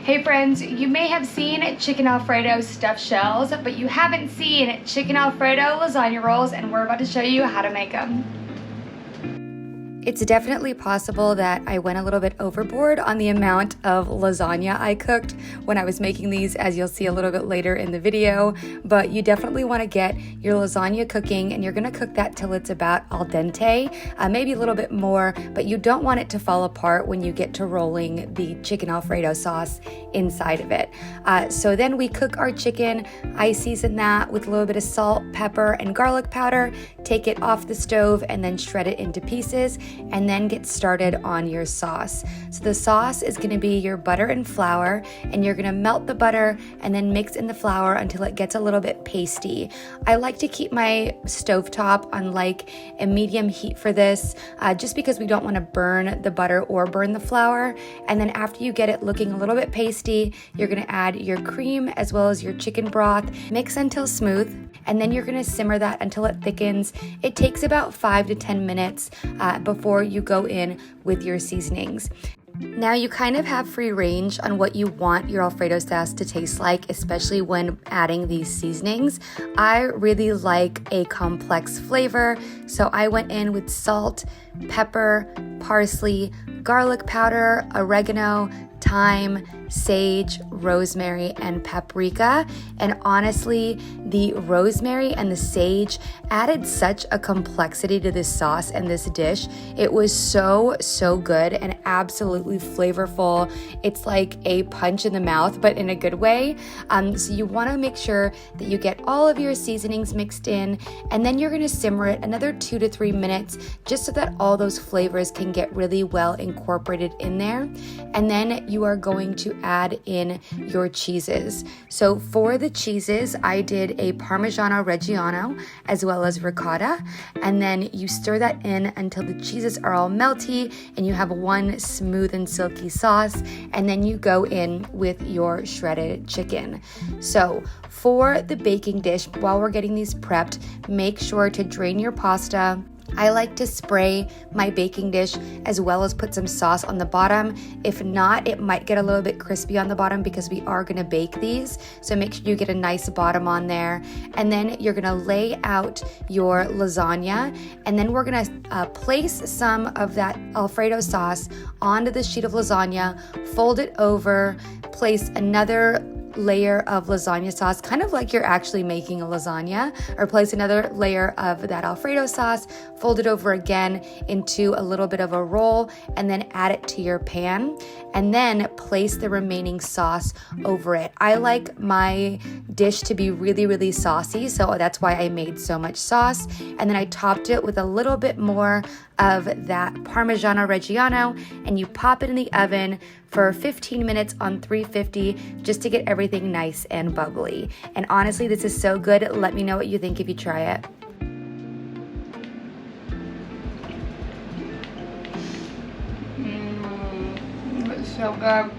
Hey friends, you may have seen chicken Alfredo stuffed shells, but you haven't seen chicken Alfredo lasagna rolls, and we're about to show you how to make them. It's definitely possible that I went a little bit overboard on the amount of lasagna I cooked when I was making these, as you'll see a little bit later in the video, but you definitely want to get your lasagna cooking, and you're going to cook that till it's about al dente, maybe a little bit more, but you don't want it to fall apart when you get to rolling the chicken Alfredo sauce inside of it. So then we cook our chicken. I season that with a little bit of salt, pepper, and garlic powder, take it off the stove, and then shred it into pieces, and then get started on your sauce. So the sauce is going to be your butter and flour, and you're going to melt the butter and then mix in the flour until it gets a little bit pasty. I like to keep my stovetop on like a medium heat for this, just because we don't want to burn the butter or burn the flour. And then after you get it looking a little bit pasty, you're going to add your cream as well as your chicken broth, mix until smooth, and then you're going to simmer that until it thickens. It takes about 5 to 10 minutes before you go in with your seasonings. Now you kind of have free range on what you want your Alfredo sauce to taste like, especially when adding these seasonings. I really like a complex flavor, so I went in with salt, pepper, parsley, garlic powder, oregano, thyme, sage, rosemary, and paprika. And honestly, the rosemary and the sage added such a complexity to this sauce and this dish. It was so good and absolutely flavorful. It's like a punch in the mouth, but in a good way. So you want to make sure that you get all of your seasonings mixed in, and then you're going to simmer it another 2 to 3 minutes just so that all those flavors can get really well incorporated in there. And then you are going to add in your cheeses. So for the cheeses, I did a Parmesan Reggiano as well as ricotta, and then you stir that in until the cheeses are all melty and you have one smooth and silky sauce, and then you go in with your shredded chicken. So for the baking dish, while we're getting these prepped, make sure to drain your pasta. I like to spray my baking dish as well as put some sauce on the bottom. If not, it might get a little bit crispy on the bottom because we are going to bake these. So make sure you get a nice bottom on there. And then you're going to lay out your lasagna, and then we're going to place some of that Alfredo sauce onto the sheet of lasagna, fold it over, place another layer of lasagna sauce, kind of like you're actually making a lasagna, or place another layer of that Alfredo sauce, fold it over again into a little bit of a roll, and then add it to your pan, and then place the remaining sauce over it. I like my dish to be really saucy, so that's why I made so much sauce. And then I topped it with a little bit more of that Parmesan Reggiano, and you pop it in the oven for 15 minutes on 350 just to get everything nice and bubbly. And honestly, this is so good. Let me know what you think if you try it. It's so good.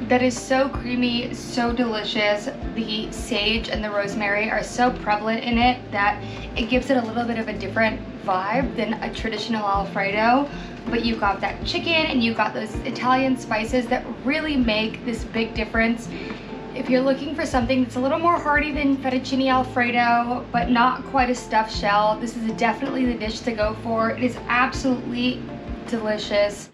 That is so creamy, so delicious. The sage and the rosemary are so prevalent in it that it gives it a little bit of a different vibe than a traditional Alfredo. But you got that chicken and you got those Italian spices that really make this big difference. If you're looking for something that's a little more hearty than fettuccine Alfredo, but not quite a stuffed shell, this is definitely the dish to go for. It is absolutely delicious.